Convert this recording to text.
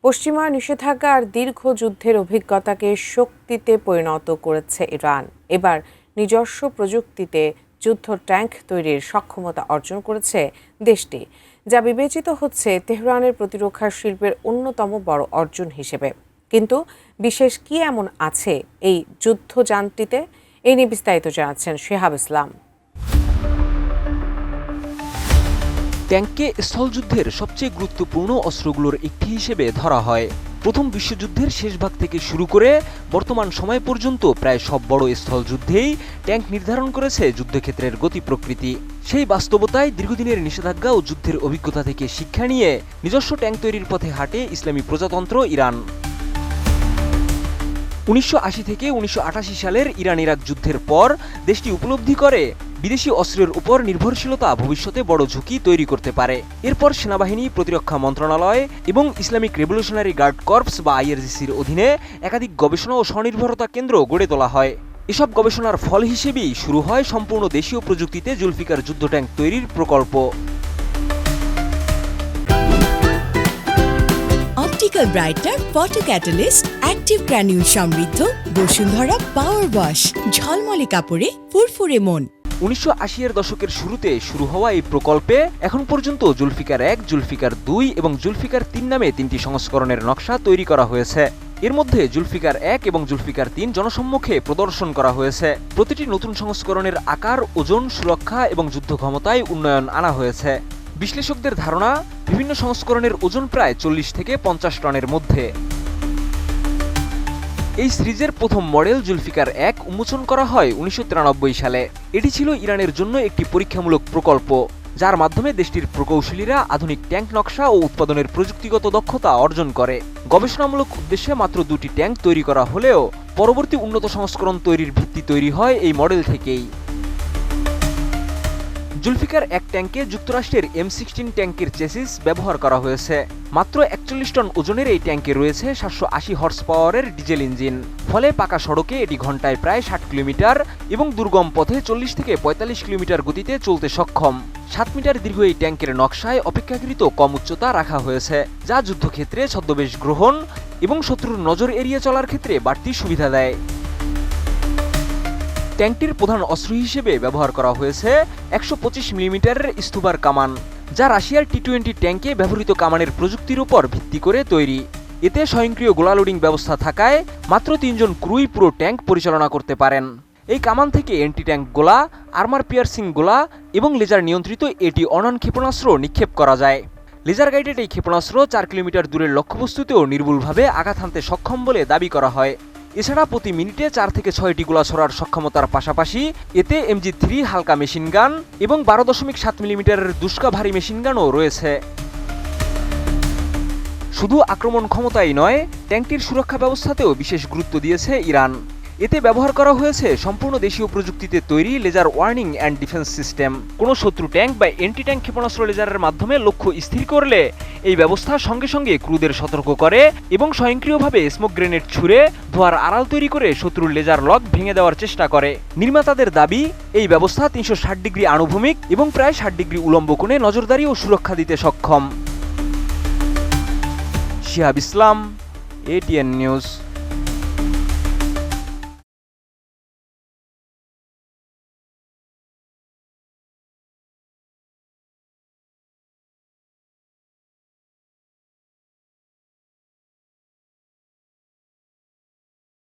পশ্চিমা নিষেধাজ্ঞা আর দীর্ঘ যুদ্ধের অভিজ্ঞতাকে শক্তিতে পরিণত করেছে ইরান। এবার নিজস্ব প্রযুক্তিতে যুদ্ধ ট্যাঙ্ক তৈরির সক্ষমতা অর্জন করেছে দেশটি, যা বিবেচিত হচ্ছে তেহরানের প্রতিরক্ষা শিল্পের অন্যতম বড় অর্জন হিসেবে। কিন্তু বিশেষ কি এমন আছে এই যুদ্ধযানটিতে? এই নিয়ে বিস্তারিত জানাচ্ছেন শিহাব ইসলাম। ট্যাঙ্ককে স্থলযুদ্ধের সবচেয়ে গুরুত্বপূর্ণ অস্ত্রগুলোর একটি হিসেবে ধরা হয়। প্রথম বিশ্বযুদ্ধের শেষ ভাগ থেকে শুরু করে বর্তমান সময় পর্যন্ত প্রায় সব বড় স্থলযুদ্ধেই ট্যাঙ্ক নির্ধারণ করেছে যুদ্ধক্ষেত্রের গতি প্রকৃতি। সেই বাস্তবতায় দীর্ঘদিনের নিষেধাজ্ঞা ও যুদ্ধের অভিজ্ঞতা থেকে শিক্ষা নিয়ে নিজস্ব ট্যাঙ্ক তৈরির পথে হাঁটে ইসলামী প্রজাতন্ত্র ইরান। 1980 থেকে 1988 সালের ইরান-ইরাক যুদ্ধের পর দেশটি উপলব্ধি করে বিদেশি অস্ত্রের উপর নির্ভরশীলতা ভবিষ্যতে বড় ঝুঁকি তৈরি করতে পারে। এরপর সেনাবাহিনী, প্রতিরক্ষা মন্ত্রণালয় এবং ইসলামিক রেভলিউশনারি গার্ড কর্পস বা IRGCর অধীনে একাধিক গবেষণা ও স্বনির্ভরতা কেন্দ্র গড়ে তোলা হয়। এসব গবেষণার ফল হিসেবেই শুরু হয় সম্পূর্ণ দেশীয় প্রযুক্তিতে জুলফিকার যুদ্ধ ট্যাঙ্ক তৈরির প্রকল্প। Optical brighter, photo catalyst, active granule সমৃদ্ধ বসুন্ধরা পাওয়ার ওয়াশ, ঝলমলে কাপড়ে ফুরফুরে মন। 1980-এর দশকের শুরুতে শুরু হওয়া এই প্রকল্পে এখন পর্যন্ত জুলফিকার 1, জুলফিকার 2 এবং জুলফিকার 3 নামে 3টি সংস্করণের নকশা তৈরি করা হয়েছে। এর মধ্যে জুলফিকার 1 এবং জুলফিকার 3 জনসম্মুখে প্রদর্শন করা হয়েছে। প্রতিটি নতুন সংস্করণের আকার, ওজন, সুরক্ষা এবং যুদ্ধ ক্ষমতায় উন্নয়ন আনা হয়েছে। বিশ্লেষকদের ধারণা, বিভিন্ন সংস্করণের ওজন প্রায় 40 থেকে 50 টনের মধ্যে। এই সিরিজের প্রথম মডেল জুলফিকার 1 উন্মোচন করা হয় 1993 সালে। এটি ছিল ইরানের জন্য একটি পরীক্ষামূলক প্রকল্প, যার মাধ্যমে দেশটির প্রকৌশলীরা আধুনিক ট্যাঙ্ক নকশা ও উৎপাদনের প্রযুক্তিগত দক্ষতা অর্জন করে। গবেষণামূলক উদ্দেশ্যে মাত্র 2টি ট্যাঙ্ক তৈরি করা হলেও পরবর্তী উন্নত সংস্করণ তৈরির ভিত্তি তৈরি হয় এই মডেল থেকেই। জুলফিকার 1 ট্যাঙ্কে যুক্তরাষ্ট্রের M16 ট্যাঙ্কের চেসিস ব্যবহার করা হয়েছে। মাত্র 41 টন ওজনের এই ট্যাঙ্কে রয়েছে 780 হর্স পাওয়ারের ডিজেল ইঞ্জিন। ফলে পাকা সড়কে এটি ঘন্টায় প্রায় 60 কিলোমিটার এবং দুর্গম পথে 40 থেকে 45 কিলোমিটার গতিতে চলতে সক্ষম। 7 মিটার দীর্ঘ এই ট্যাঙ্কের নকশায় অপেক্ষাকৃত কম উচ্চতা রাখা হয়েছে, যা যুদ্ধক্ষেত্রে ছদ্মবেশ গ্রহণ এবং শত্রুর নজর এড়িয়ে চলার ক্ষেত্রে বাড়তি সুবিধা দেয়। ট্যাঙ্কটির প্রধান অস্ত্র হিসেবে ব্যবহার করা হয়েছে 125 মিলিমিটারের স্তূপার কামান, যা রাশিয়ার T-20 ট্যাঙ্কে ব্যবহৃত কামানের প্রযুক্তির উপর ভিত্তি করে তৈরি। এতে স্বয়ংক্রিয় গোলা লোডিং ব্যবস্থা থাকায় মাত্র 3 জন ক্রুই পুরো ট্যাঙ্ক পরিচালনা করতে পারেন। এই কামান থেকে অ্যান্টি ট্যাঙ্ক গোলা, আর্মার পিয়ার্সিং গোলা এবং লেজার নিয়ন্ত্রিত এটি অনন ক্ষেপণাস্ত্র নিক্ষেপ করা যায়। লেজার গাইডেড এই ক্ষেপণাস্ত্র 4 কিলোমিটার দূরের লক্ষ্যবস্তুতেও নির্ভুলভাবে আঘাত হানতে সক্ষম বলে দাবি করা হয়। এছাড়া প্রতি মিনিটে 4 থেকে 6টি গোলা ছোড়ার সক্ষমতার পাশাপাশি এতে MG3 হালকা মেশিন গান এবং 12.7 মিলিমিটারের দুষ্কা ভারী মেশিন গানও রয়েছে। শুধু আক্রমণ ক্ষমতাই নয়, ট্যাঙ্কটির সুরক্ষা ব্যবস্থাতেও বিশেষ গুরুত্ব দিয়েছে ইরান। এতে ব্যবহার করা হয়েছে সম্পূর্ণ দেশীয় প্রযুক্তিতে তৈরি laser warning and defence system. কোনো শত্রু ট্যাঙ্ক বা এন্টি ট্যাঙ্ক ক্ষেপণাস্ত্র লেজারের মাধ্যমে লক্ষ্য স্থির করলে এই ব্যবস্থা সঙ্গে সঙ্গে ক্রুদের সতর্ক করে এবং স্বয়ংক্রিয়ভাবে স্মোক গ্রেনেড ছুড়ে ধোঁয়ার আড়াল তৈরি করে শত্রুর লেজার লক ভেঙে দেওয়ার চেষ্টা করে। নির্মাতাদের দাবি, এই ব্যবস্থা 360 ডিগ্রি আনুভূমিক এবং প্রায় 60 ডিগ্রি উলম্ব কোণে নজরদারি ও সুরক্ষা দিতে সক্ষম। শিহাব ইসলাম, ATN নিউজ।